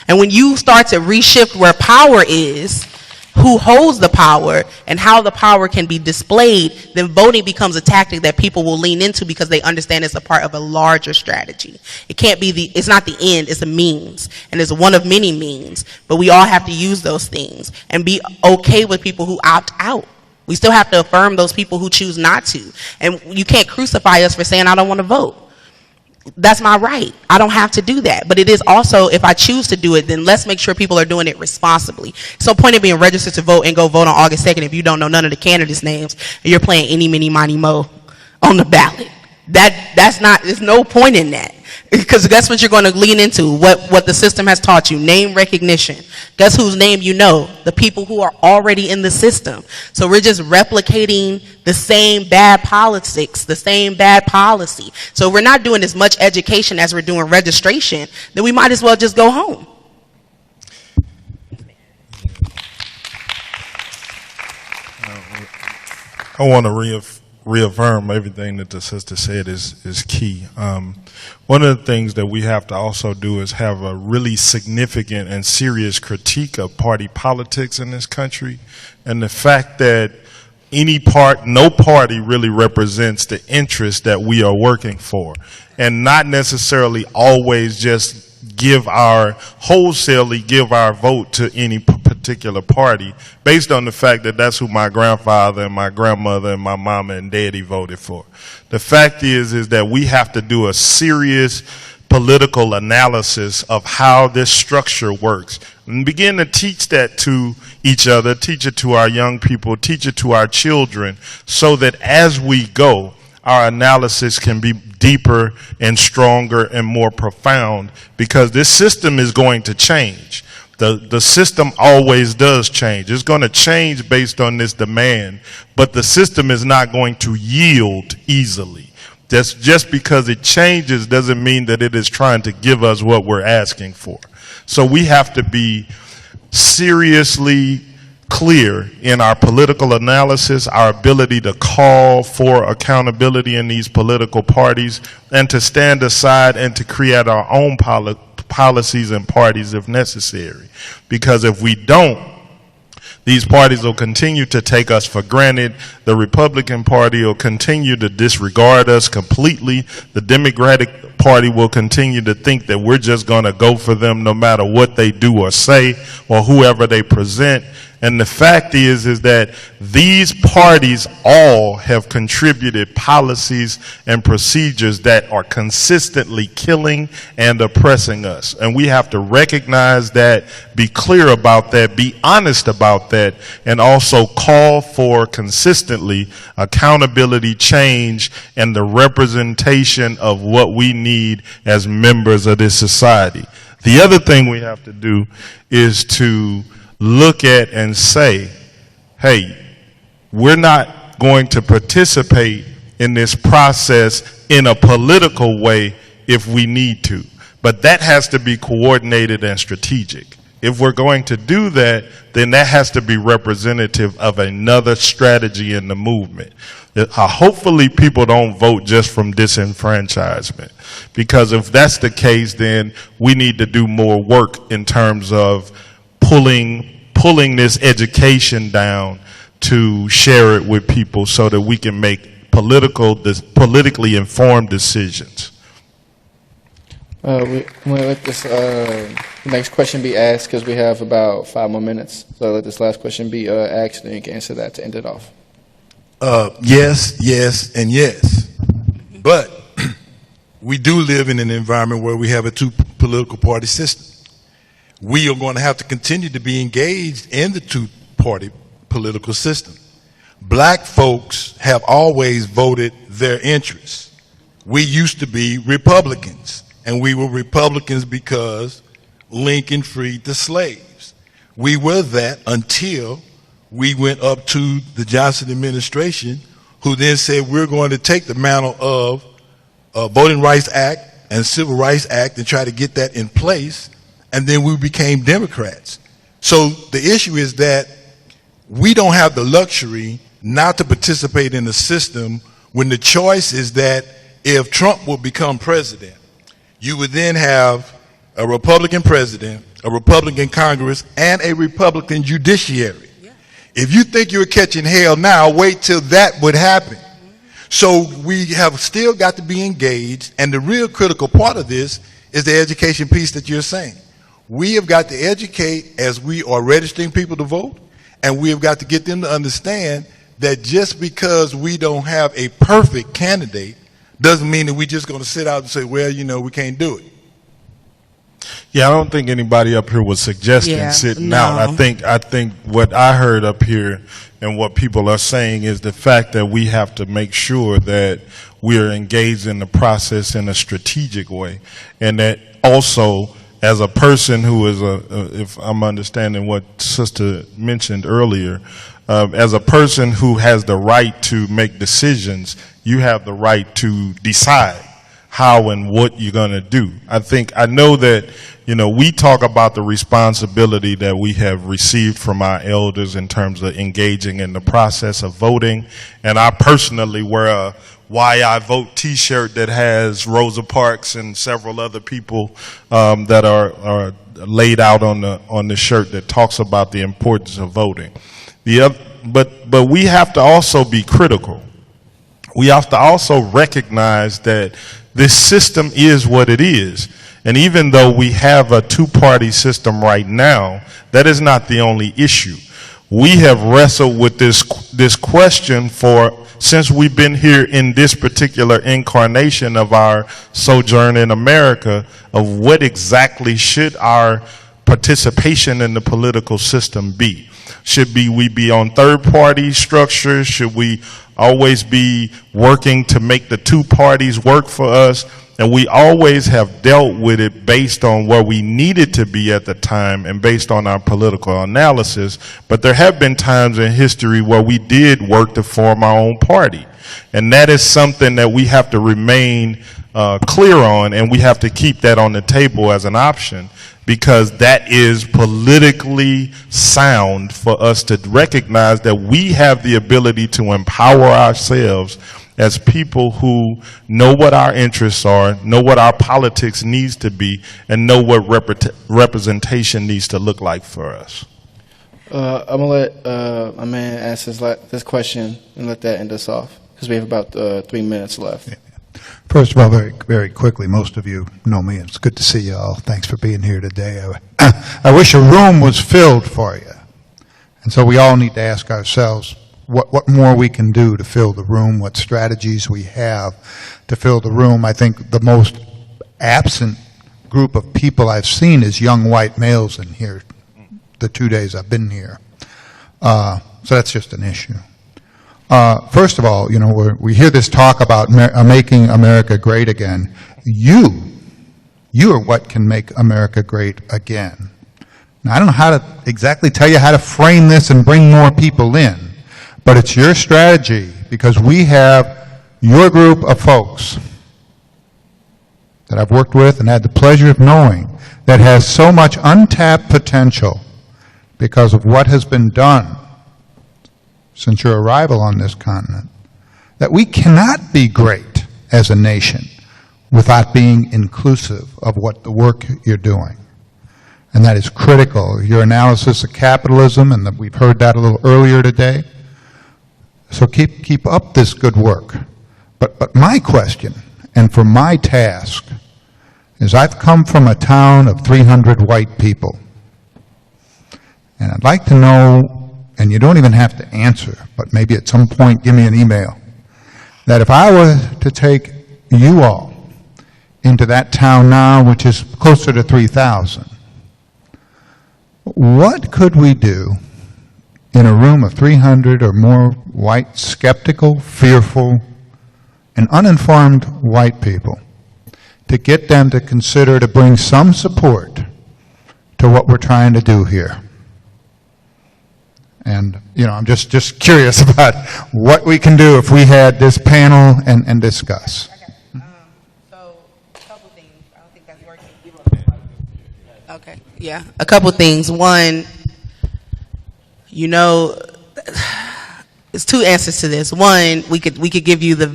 And when you start to reshift where power is, who holds the power, and how the power can be displayed, then voting becomes a tactic that people will lean into because they understand it's a part of a larger strategy. It can't be it's not the end, it's a means. And it's one of many means. But we all have to use those things and be okay with people who opt out. We still have to affirm those people who choose not to. And you can't crucify us for saying, I don't want to vote. That's my right. I don't have to do that. But it is also, if I choose to do it, then let's make sure people are doing it responsibly. So point of being registered to vote and go vote on August 2nd if you don't know none of the candidates' names and you're playing any, mini, money, mo on the ballot. There's no point in that. Because guess what you're going to lean into? What the system has taught you, name recognition. Guess whose name you know? The people who are already in the system. So we're just replicating the same bad politics, the same bad policy. So if we're not doing as much education as we're doing registration, then we might as well just go home. I want to reaffirm everything that the sister said is key. One of the things that we have to also do is have a really significant and serious critique of party politics in this country, and the fact that no party really represents the interest that we are working for, and not necessarily always just wholesalely give our vote to any particular party based on the fact that that's who my grandfather and my grandmother and my mama and daddy voted for. The fact is that we have to do a serious political analysis of how this structure works, and begin to teach that to each other, teach it to our young people, teach it to our children, so that as we go, our analysis can be deeper and stronger and more profound, because this system is going to change. The system always does change. It's going to change based on this demand, but the system is not going to yield easily. Just because it changes doesn't mean that it is trying to give us what we're asking for. So we have to be seriously clear in our political analysis, our ability to call for accountability in these political parties, and to stand aside and to create our own policies and parties if necessary. Because if we don't, these parties will continue to take us for granted. The Republican Party will continue to disregard us completely. The Democratic Party will continue to think that we're just going to go for them no matter what they do or say or whoever they present. And the fact is that these parties all have contributed policies and procedures that are consistently killing and oppressing us. And we have to recognize that, be clear about that, be honest about that, and also call for consistently accountability, change, and the representation of what we need as members of this society. The other thing we have to do is to look at and say, hey, we're not going to participate in this process in a political way if we need to. But that has to be coordinated and strategic. If we're going to do that, then that has to be representative of another strategy in the movement. Hopefully people don't vote just from disenfranchisement, because if that's the case, then we need to do more work in terms of pulling this education down to share it with people so that we can make politically informed decisions. I'm going to let this next question be asked because we have about 5 more minutes. So let this last question be asked, and you can answer that to end it off. Yes, yes, and yes. But we do live in an environment where we have a two political party system. We are going to have to continue to be engaged in the two-party political system. Black folks have always voted their interests. We used to be Republicans, and we were Republicans because Lincoln freed the slaves. We were that until we went up to the Johnson administration, who then said we're going to take the mantle of Voting Rights Act and Civil Rights Act and try to get that in place. And then we became Democrats. So the issue is that we don't have the luxury not to participate in the system when the choice is that if Trump will become president, you would then have a Republican president, a Republican Congress, and a Republican judiciary. Yeah. If you think you're catching hell now, wait till that would happen. So we have still got to be engaged, and the real critical part of this is the education piece that you're saying. We have got to educate as we are registering people to vote, and we have got to get them to understand that just because we don't have a perfect candidate doesn't mean that we're just going to sit out and say, well, you know, we can't do it. Yeah, I don't think anybody up here was suggesting sitting out. I think what I heard up here and what people are saying is the fact that we have to make sure that we're engaged in the process in a strategic way, and that also, as a person who is if I'm understanding what Sister mentioned earlier, as a person who has the right to make decisions, you have the right to decide how and what you're going to do. I know that, you know, we talk about the responsibility that we have received from our elders in terms of engaging in the process of voting, and I personally wear a Why I Vote t-shirt that has Rosa Parks and several other people that are laid out on the shirt that talks about the importance of voting. But we have to also be critical. We have to also recognize that this system is what it is. And even though we have a two-party system right now, that is not the only issue. We have wrestled with this this question for, since we've been here in this particular incarnation of our sojourn in America, of what exactly should our participation in the political system be? Should we be on third-party structures? Should we always be working to make the two parties work for us? And we always have dealt with it based on where we needed to be at the time and based on our political analysis. But there have been times in history where we did work to form our own party. And that is something that we have to remain clear on, and we have to keep that on the table as an option, because that is politically sound for us to recognize that we have the ability to empower ourselves as people who know what our interests are, know what our politics needs to be, and know what representation needs to look like for us. I'm going to let my man ask this question and let that end us off, because we have about 3 minutes left. Yeah. First of all, very, very quickly, most of you know me. It's good to see you all. Thanks for being here today. I wish a room was filled for you. And so we all need to ask ourselves what more we can do to fill the room, what strategies we have to fill the room. I think the most absent group of people I've seen is young white males in here the 2 days I've been here. So that's just an issue. First of all, you know, we hear this talk about making America great again. You are what can make America great again. Now, I don't know how to exactly tell you how to frame this and bring more people in, but it's your strategy, because we have your group of folks that I've worked with and had the pleasure of knowing that has so much untapped potential because of what has been done since your arrival on this continent, that we cannot be great as a nation without being inclusive of what the work you're doing. And that is critical. Your analysis of capitalism, and that we've heard that a little earlier today. So keep up this good work. But my question, and for my task, is I've come from a town of 300 white people. And I'd like to know, and you don't even have to answer, but maybe at some point give me an email, that if I were to take you all into that town now, which is closer to 3,000, what could we do in a room of 300 or more white, skeptical, fearful, and uninformed white people to get them to consider to bring some support to what we're trying to do here? And, you know, I'm just curious about what we can do if we had this panel and discuss. Okay. So, a couple things. I don't think that's working. Okay. Yeah. A couple things. One, you know, there's two answers to this. One, we could give you the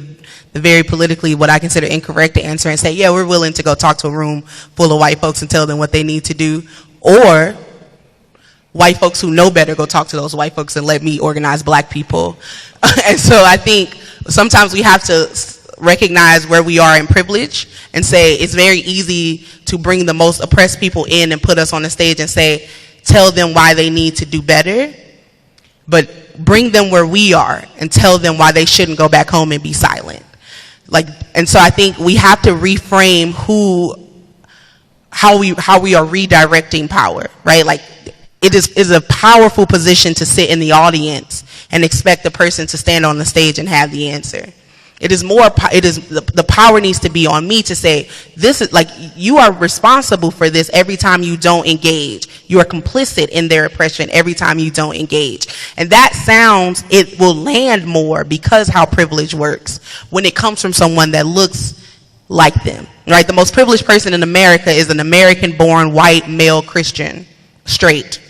very politically what I consider incorrect answer and say, yeah, we're willing to go talk to a room full of white folks and tell them what they need to do. Or white folks who know better go talk to those white folks and let me organize black people. And so I think sometimes we have to recognize where we are in privilege and say it's very easy to bring the most oppressed people in and put us on the stage and say, tell them why they need to do better, but bring them where we are and tell them why they shouldn't go back home and be silent. And so I think we have to reframe how we are redirecting power, right? Like, it is a powerful position to sit in the audience and expect the person to stand on the stage and have the answer. The power needs to be on me to say, this is like, you are responsible for this every time you don't engage. You are complicit in their oppression every time you don't engage. And that sounds, it will land more because how privilege works when it comes from someone that looks like them, right? The most privileged person in America is an American-born white male Christian, straight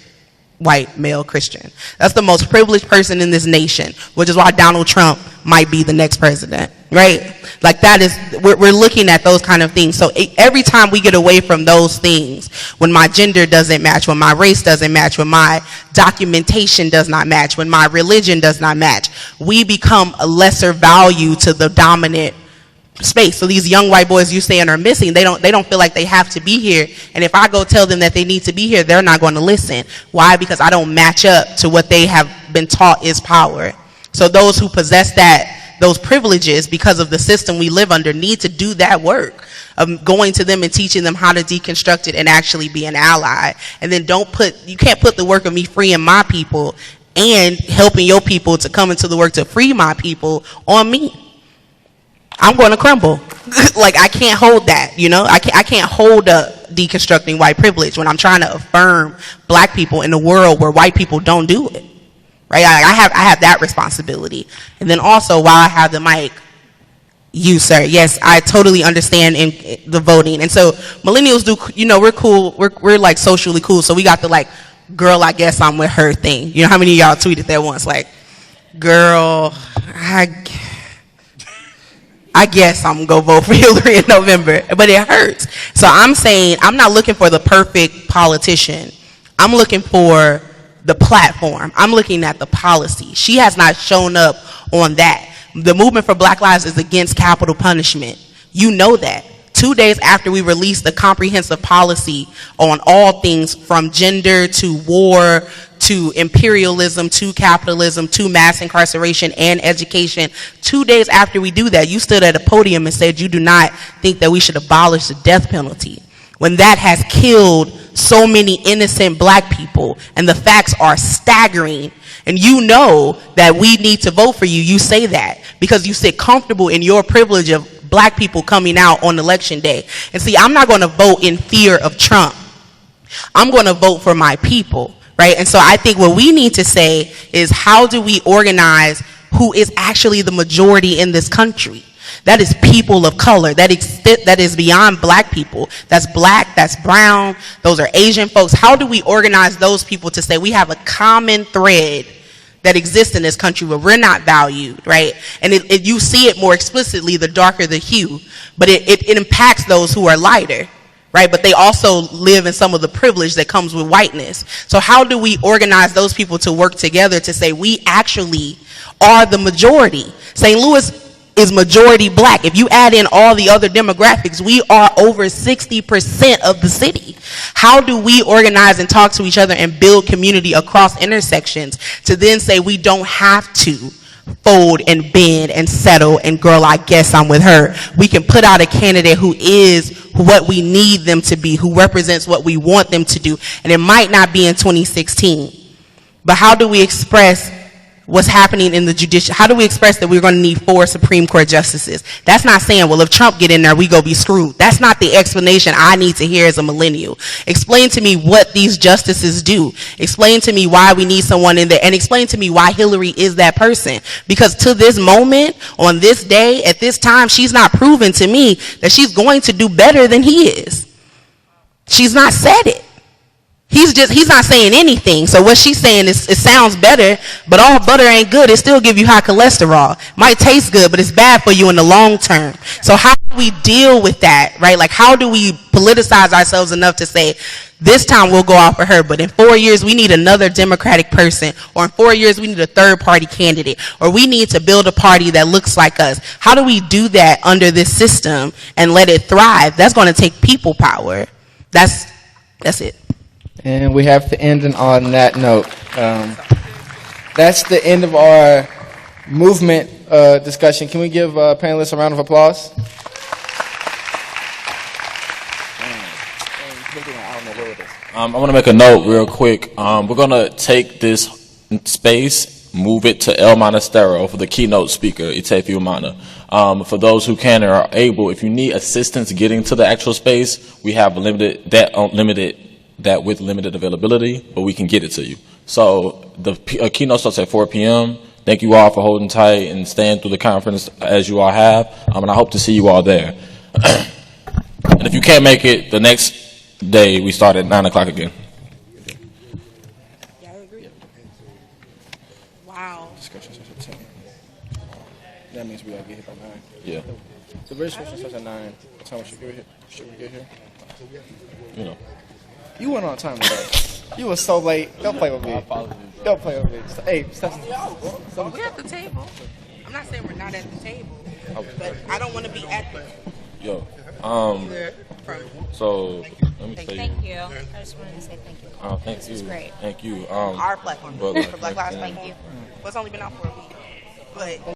white male Christian. That's the most privileged person in this nation, which is why Donald Trump might be the next president, right? Like, that is, we're looking at those kind of things. So every time we get away from those things, when my gender doesn't match, when my race doesn't match, when my documentation does not match, when my religion does not match, we become a lesser value to the dominant space. So these young white boys you saying are missing, they don't feel like they have to be here. And if I go tell them that they need to be here, they're not going to listen. Why? Because I don't match up to what they have been taught is power. So those who possess those privileges because of the system we live under need to do that work of going to them and teaching them how to deconstruct it and actually be an ally. And then you can't put the work of me freeing my people and helping your people to come into the work to free my people on me. I'm going to crumble. Like, I can't hold that, you know? I can't hold up deconstructing white privilege when I'm trying to affirm black people in a world where white people don't do it. Right? I have that responsibility. And then also, while I have the mic, you, sir, yes, I totally understand in the voting. And so millennials do, you know, we're cool. We're like socially cool. So we got the like, girl, I guess I'm with her thing. You know how many of y'all tweeted that once? Like, girl, I guess I'm going to vote for Hillary in November. But it hurts. So I'm saying I'm not looking for the perfect politician. I'm looking for the platform. I'm looking at the policy. She has not shown up on that. The movement for Black Lives is against capital punishment. You know that. 2 days after we released the comprehensive policy on all things from gender to war to imperialism to capitalism to mass incarceration and education, 2 days after we do that, you stood at a podium and said you do not think that we should abolish the death penalty, when that has killed so many innocent black people, and the facts are staggering. And you know that we need to vote for you. You say that because you sit comfortable in your privilege of black people coming out on election day. And see, I'm not going to vote in fear of Trump. I'm going to vote for my people, right? And so I think what we need to say is, how do we organize who is actually the majority in this country? That is people of color. That is beyond black people. That's black, that's brown, those are Asian folks. How do we organize those people to say we have a common thread that exists in this country where we're not valued, right? And you see it more explicitly the darker the hue, but it impacts those who are lighter, right? But they also live in some of the privilege that comes with whiteness. So how do we organize those people to work together to say we actually are the majority? St. Louis is majority black. If you add in all the other demographics, we are over 60% of the city. How do we organize and talk to each other and build community across intersections to then say we don't have to fold and bend and settle and girl, I guess I'm with her. We can put out a candidate who is what we need them to be, who represents what we want them to do. And it might not be in 2016, but how do we express what's happening in the judicial? How do we express that we're going to need 4 Supreme Court justices? That's not saying, well, if Trump get in there, we go be screwed. That's not the explanation I need to hear as a millennial. Explain to me what these justices do. Explain to me why we need someone in there, and explain to me why Hillary is that person. Because to this moment, on this day, at this time, she's not proven to me that she's going to do better than he is. She's not said it. He's not saying anything. So what she's saying is, it sounds better, but all butter ain't good. It still give you high cholesterol. Might taste good, but it's bad for you in the long term. So how do we deal with that, right? Like, how do we politicize ourselves enough to say, this time we'll go out for her, but in 4 years we need another Democratic person, or in 4 years we need a third party candidate, or we need to build a party that looks like us. How do we do that under this system and let it thrive? That's going to take people power. That's it. And we have to end on that note. That's the end of our movement discussion. Can we give panelists a round of applause? I want to make a note real quick. We're going to take this space, move it to El Monastero for the keynote speaker, Itefi Umana. For those who can or are able, if you need assistance getting to the actual space, we have that with limited availability, but we can get it to you. So the keynote starts at 4 p.m. Thank you all for holding tight and staying through the conference as you all have, and I hope to see you all there. And if you can't make it, the next day we start at 9 o'clock again. Yeah, I agree. Wow. Discussion starts at 10. That means we gotta get here by 9. Yeah. The registration starts at 9. What time should we get here? You know. You went on time today. You were so late. Don't play with me. Don't play with me. Hey, stop. We're at the table. I'm not saying we're not at the table, but I don't want to be at the. Yo. So let me tell you. Thank you. I just wanted to say thank you. Thank you. This is great. Thank you. Our platform for Black Lives. Thank you. Well, it's only been out for a week. but